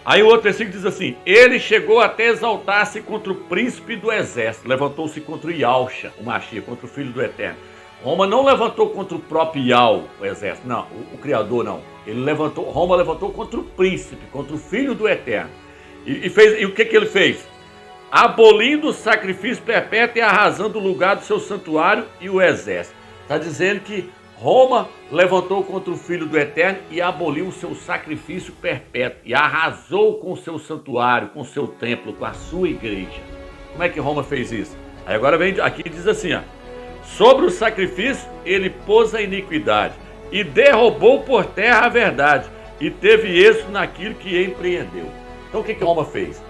Aí o outro versículo diz assim, ele chegou até exaltar-se contra o príncipe do exército, levantou-se contra o Yalcha, o Mashiach, contra o filho do Eterno. Roma não levantou contra o próprio Yal, o exército, não, o Criador não. Roma levantou contra o príncipe, contra o filho do Eterno. E o que ele fez? Abolindo o sacrifício perpétuo e arrasando o lugar do seu santuário e o exército. Está dizendo que Roma levantou contra o Filho do Eterno e aboliu o seu sacrifício perpétuo e arrasou com o seu santuário, com o seu templo, com a sua igreja. Como é que Roma fez isso? Aí agora vem aqui e diz assim, ó, sobre o sacrifício ele pôs a iniquidade e derrubou por terra a verdade e teve êxito naquilo que empreendeu. Então o que Roma fez?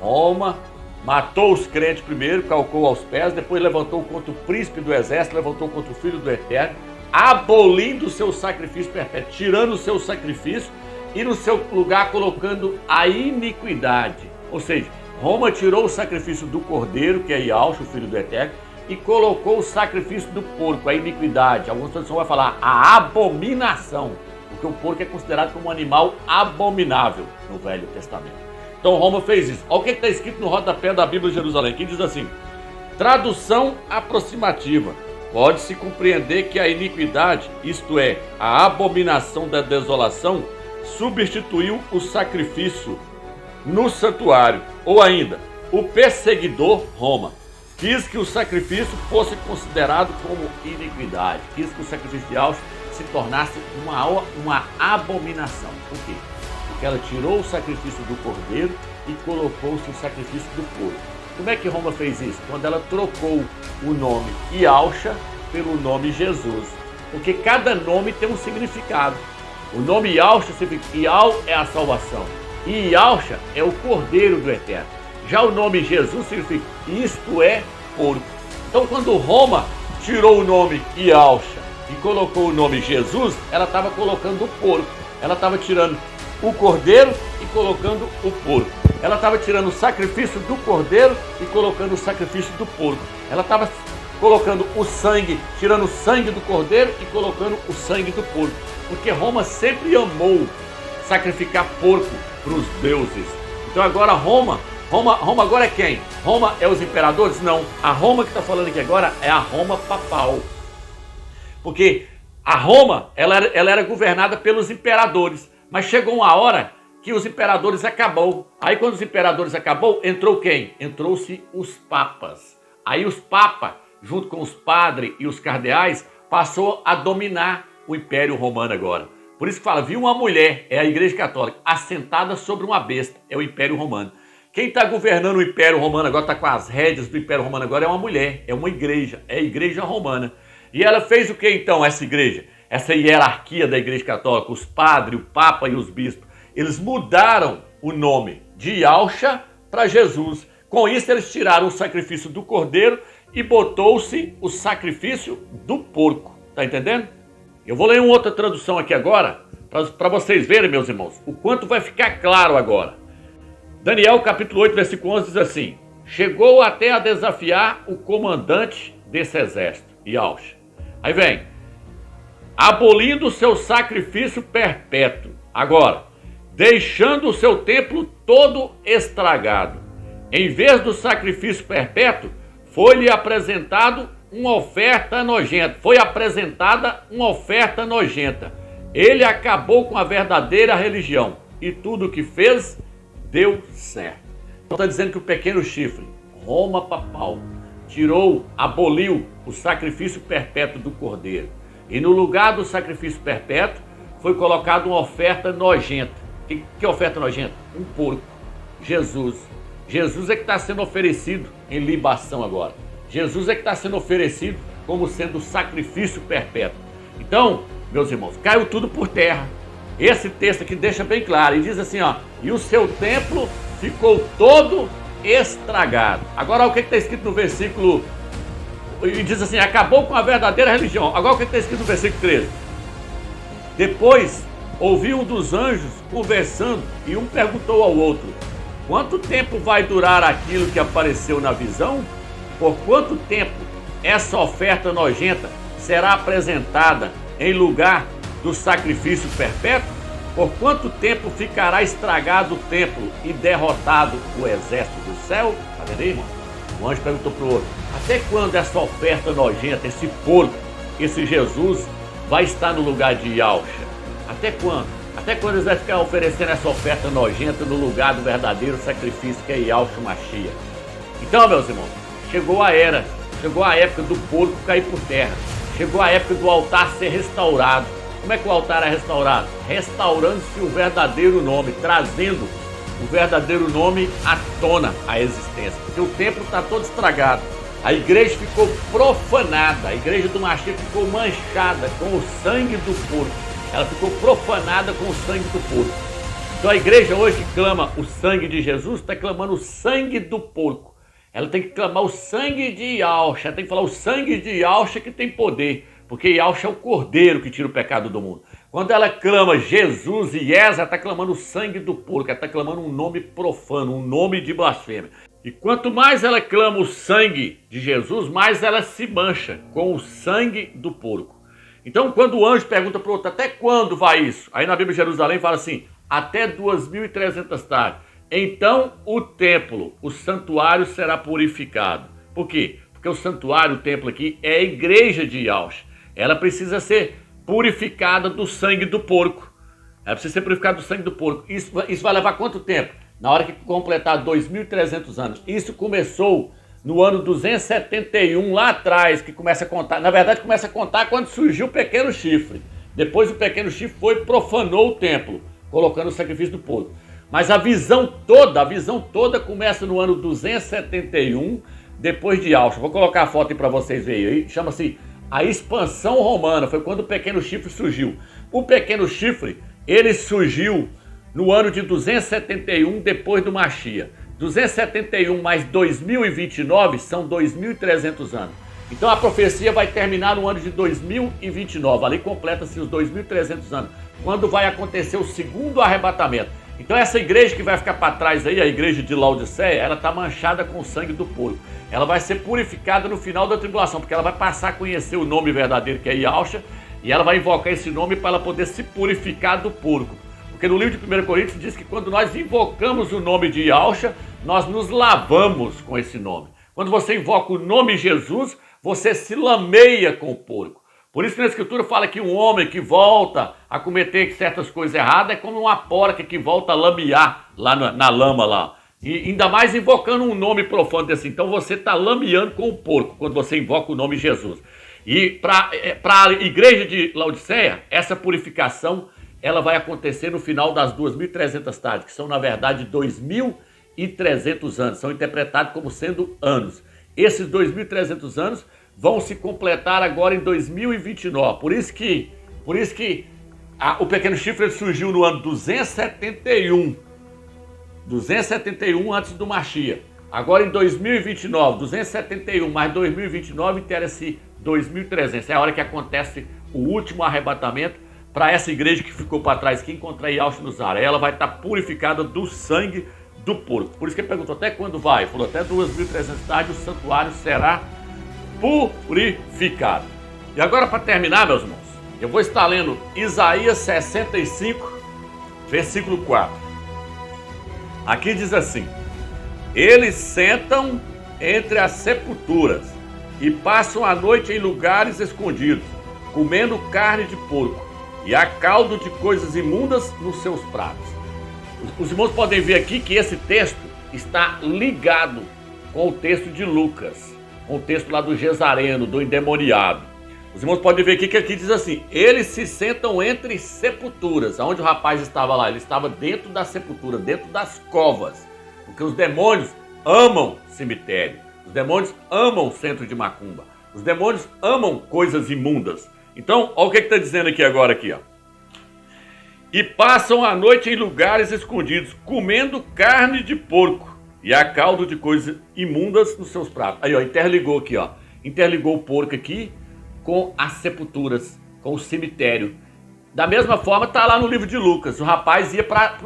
Roma matou os crentes primeiro, calcou aos pés, depois levantou contra o príncipe do exército, levantou contra o Filho do Eterno, abolindo o seu sacrifício perpétuo, tirando o seu sacrifício e no seu lugar colocando a iniquidade. Ou seja, Roma tirou o sacrifício do cordeiro, que é Yalcha, o Filho do Eterno, e colocou o sacrifício do porco, a iniquidade. Algumas traduções vão falar a abominação, porque o porco é considerado como um animal abominável no Velho Testamento. Então Roma fez isso. Olha o que está escrito no rodapé da Bíblia de Jerusalém, que diz assim, tradução aproximativa. Pode-se compreender que a iniquidade, isto é, a abominação da desolação, substituiu o sacrifício no santuário. Ou ainda, o perseguidor, Roma, quis que o sacrifício fosse considerado como iniquidade. Quis que o sacrifício de Yalcha se tornasse uma abominação. Por quê? Porque ela tirou o sacrifício do cordeiro e colocou-se o sacrifício do porco. Como é que Roma fez isso? Quando ela trocou o nome Yalcha pelo nome Jesus. Porque cada nome tem um significado. O nome Yalcha significa Yal é a salvação. E Yalcha é o cordeiro do Eterno. Já o nome Jesus significa isto é porco. Então quando Roma tirou o nome Yalcha e colocou o nome Jesus, ela estava colocando o porco. ela estava tirando o cordeiro e colocando o porco. Ela estava tirando o sacrifício do cordeiro e colocando o sacrifício do porco. Ela estava colocando o sangue, tirando o sangue do cordeiro e colocando o sangue do porco. Porque Roma sempre amou sacrificar porco para os deuses. Então agora Roma agora é quem? Roma é os imperadores? Não. A Roma que está falando aqui agora é a Roma papal. Porque a Roma, ela era governada pelos imperadores. Mas chegou uma hora que os imperadores acabou. Aí quando os imperadores acabou, entrou quem? Entrou-se os papas. Aí os papas, junto com os padres e os cardeais, passou a dominar o Império Romano agora. Por isso que fala, viu uma mulher, é a Igreja Católica, assentada sobre uma besta, é o Império Romano. Quem está governando o Império Romano agora, está com as rédeas do Império Romano agora, é uma mulher, é uma igreja, é a Igreja Romana. E ela fez o que então, essa igreja? Essa hierarquia da Igreja Católica, os padres, o Papa e os bispos, eles mudaram o nome de Yahshua para Jesus. Com isso, eles tiraram o sacrifício do cordeiro e botou-se o sacrifício do porco. Tá entendendo? Eu vou ler uma outra tradução aqui agora, para vocês verem, meus irmãos, o quanto vai ficar claro agora. Daniel, capítulo 8, versículo 11, diz assim: chegou até a desafiar o comandante desse exército, Yahshua. Aí vem, abolindo o seu sacrifício perpétuo. Agora, deixando o seu templo todo estragado. Em vez do sacrifício perpétuo, foi-lhe apresentado uma oferta nojenta. Foi apresentada uma oferta nojenta. Ele acabou com a verdadeira religião. E tudo o que fez, deu certo. Então está dizendo que o pequeno chifre, Roma papal, aboliu o sacrifício perpétuo do cordeiro. E no lugar do sacrifício perpétuo, foi colocada uma oferta nojenta. Que oferta nojenta? Um porco. Jesus é que está sendo oferecido em libação agora. Jesus é que está sendo oferecido como sendo sacrifício perpétuo. Então, meus irmãos, caiu tudo por terra. Esse texto aqui deixa bem claro. E diz assim, ó, e o seu templo ficou todo estragado. Agora, o que está escrito no versículo... E diz assim, acabou com a verdadeira religião. Agora, o que está escrito no versículo 13? Depois, ouvi um dos anjos conversando e um perguntou ao outro: quanto tempo vai durar aquilo que apareceu na visão? Por quanto tempo essa oferta nojenta será apresentada em lugar do sacrifício perpétuo? Por quanto tempo ficará estragado o templo e derrotado o exército do céu? Tá vendo aí, irmão? O anjo perguntou para o outro: até quando essa oferta nojenta, esse porco, esse Jesus, vai estar no lugar de Yahshua? Até quando? Até quando eles vão ficar oferecendo essa oferta nojenta no lugar do verdadeiro sacrifício que é Yahshua Mashiach? Então, meus irmãos, chegou a época do porco cair por terra. Chegou a época do altar ser restaurado. Como é que o altar é restaurado? Restaurando-se o verdadeiro nome, trazendo o verdadeiro nome à tona, à existência. Porque o templo está todo estragado. A igreja ficou profanada, a igreja do Mashiach ficou manchada com o sangue do porco. Ela ficou profanada com o sangue do porco. Então a igreja hoje que clama o sangue de Jesus, está clamando o sangue do porco. Ela tem que clamar o sangue de Yahshua, tem que falar o sangue de Yahshua que tem poder, porque Yahshua é o cordeiro que tira o pecado do mundo. Quando ela clama Jesus e Yesa, ela está clamando o sangue do porco, ela está clamando um nome profano, um nome de blasfêmia. E quanto mais ela clama o sangue de Jesus, mais ela se mancha com o sangue do porco. Então, quando o anjo pergunta para o outro, até quando vai isso? Aí na Bíblia de Jerusalém fala assim, até 2.300 tardes. Então, o templo, o santuário será purificado. Por quê? Porque o santuário, o templo aqui, é a igreja de Yahshua. Ela precisa ser purificada do sangue do porco. Ela precisa ser purificada do sangue do porco. Isso vai levar quanto tempo? Na hora que completar 2.300 anos. Isso começou no ano 271, lá atrás, que começa a contar. Na verdade, começa a contar quando surgiu o pequeno chifre. Depois o pequeno chifre foi e profanou o templo, colocando o sacrifício do porco. Mas a visão toda começa no ano 271, depois de Yahshua. Vou colocar a foto aí para vocês verem aí. Chama-se a expansão romana. Foi quando o pequeno chifre surgiu. O pequeno chifre, ele surgiu no ano de 271, depois do Mashiach. 271 mais 2029 são 2.300 anos. Então a profecia vai terminar no ano de 2029, ali completa-se os 2.300 anos, quando vai acontecer o segundo arrebatamento. Então essa igreja que vai ficar para trás aí, a igreja de Laodiceia, ela está manchada com o sangue do porco. Ela vai ser purificada no final da tribulação, porque ela vai passar a conhecer o nome verdadeiro, que é Yahshua, e ela vai invocar esse nome para ela poder se purificar do porco. Porque no livro de 1 Coríntios diz que quando nós invocamos o nome de Yahshua, nós nos lavamos com esse nome. Quando você invoca o nome Jesus, você se lameia com o porco. Por isso que na Escritura fala que um homem que volta a cometer certas coisas erradas é como uma porca que volta a lamear lá na lama lá. E ainda mais invocando um nome profano desse. Então você está lameando com o porco quando você invoca o nome Jesus. E para a igreja de Laodiceia, essa purificação ela vai acontecer no final das 2.300 tardes, que são na verdade 2.300 anos. São interpretados como sendo anos. Esses 2.300 anos vão se completar agora em 2029. Por isso que o pequeno chifre surgiu no ano 271 antes do Mashiach. Agora em 2029, 271 mais 2029 inteira-se 2.300. É a hora que acontece o último arrebatamento para essa igreja que ficou para trás, que encontrar Yahshua no Zara. Ela vai estar purificada do sangue do porco. Por isso que ele perguntou até quando vai. Ele falou até 2.300 tarde o santuário será purificado. E agora, para terminar, meus irmãos, eu vou estar lendo Isaías 65, versículo 4. Aqui diz assim: eles sentam entre as sepulturas e passam a noite em lugares escondidos, comendo carne de porco e há caldo de coisas imundas nos seus pratos. Os irmãos podem ver aqui que esse texto está ligado com o texto de Lucas, com o texto lá do Gesareno, do endemoniado. Os irmãos podem ver aqui que aqui diz assim: eles se sentam entre sepulturas. Aonde o rapaz estava lá? Ele estava dentro da sepultura, dentro das covas. Porque os demônios amam cemitério. Os demônios amam centro de macumba. Os demônios amam coisas imundas. Então, olha o que está dizendo aqui agora, aqui, ó. E passam a noite em lugares escondidos, comendo carne de porco e há caldo de coisas imundas nos seus pratos. Aí, ó, interligou aqui, ó. Interligou o porco aqui com as sepulturas, com o cemitério. Da mesma forma, está lá no livro de Lucas. O rapaz ia para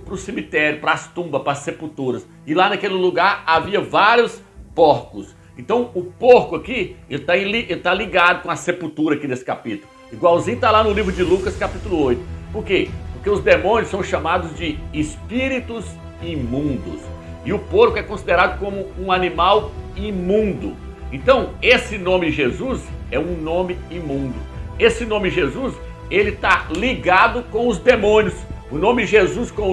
o cemitério, para as tumbas, para as sepulturas. E lá naquele lugar havia vários porcos. Então, o porco aqui, ele tá ligado com a sepultura aqui nesse capítulo. Igualzinho está lá no livro de Lucas, capítulo 8. Por quê? Porque os demônios são chamados de espíritos imundos. E o porco é considerado como um animal imundo. Então, esse nome Jesus é um nome imundo. Esse nome Jesus, ele está ligado com os demônios. O nome Jesus com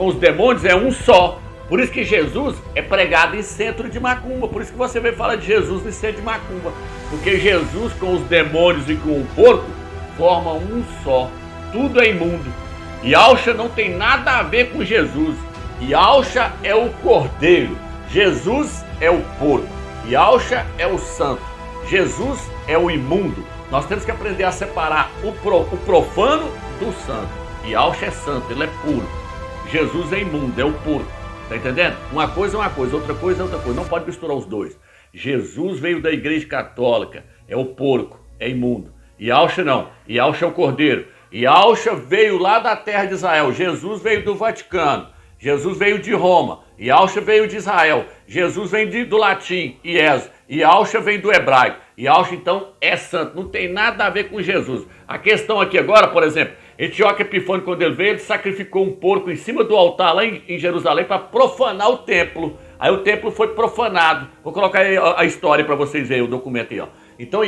os demônios é um só. Por isso que Jesus é pregado em centro de macumba. Por isso que você vê falar de Jesus em centro de macumba. Porque Jesus com os demônios e com o porco formam um só. Tudo é imundo. Yahshua não tem nada a ver com Jesus. Yahshua é o cordeiro. Jesus é o porco. Yahshua é o santo. Jesus é o imundo. Nós temos que aprender a separar o profano do santo. Yahshua é santo, ele é puro. Jesus é imundo, é o porco. Tá entendendo? Uma coisa é uma coisa, outra coisa é outra coisa. Não pode misturar os dois. Jesus veio da igreja católica, é o porco, é imundo. Yahshua não, Yahshua é o cordeiro. Yahshua veio lá da terra de Israel. Jesus veio do Vaticano. Jesus veio de Roma. Yahshua veio de Israel. Jesus vem do latim, Ies. Yahshua vem do hebraico. Yahshua, então, é santo. Não tem nada a ver com Jesus. A questão aqui agora, por exemplo, Antíoco Epifânio, quando ele veio, ele sacrificou um porco em cima do altar lá em Jerusalém para profanar o templo. Aí o templo foi profanado. Vou colocar aí a história para vocês verem, o documento aí, ó. Então,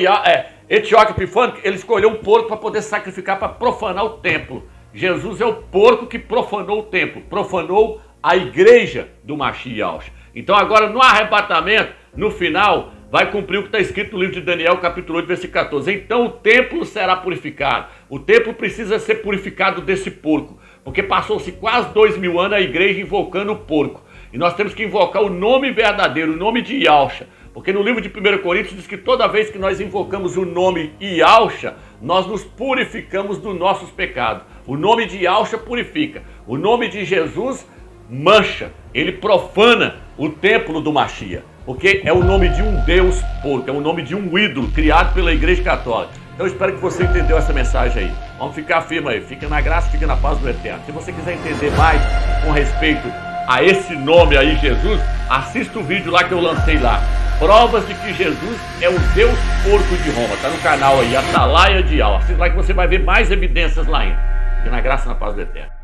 Antíoco Epifânio, ele escolheu um porco para poder sacrificar para profanar o templo. Jesus é o porco que profanou o templo, profanou a igreja do Mashiach. Então agora no arrebatamento, no final, vai cumprir o que está escrito no livro de Daniel, capítulo 8, versículo 14. Então o templo será purificado. O templo precisa ser purificado desse porco, porque passou-se quase 2000 anos a igreja invocando o porco. E nós temos que invocar o nome verdadeiro, o nome de Yahshua. Porque no livro de 1 Coríntios diz que toda vez que nós invocamos o nome Yahshua, nós nos purificamos dos nossos pecados. O nome de Yahshua purifica. O nome de Jesus mancha. Ele profana o templo do Mashiach. Porque é o nome de um Deus porco, é o nome de um ídolo criado pela Igreja Católica. Então eu espero que você entendeu essa mensagem aí. Vamos ficar firme aí, fica na graça, fica na paz do Eterno. Se você quiser entender mais com respeito a esse nome aí, Jesus, assista o vídeo lá que eu lancei lá. Provas de que Jesus é o Deus porco de Roma. Tá no canal aí, Atalaia de Al. Assista lá que você vai ver mais evidências lá ainda. Fica na graça e na paz do Eterno.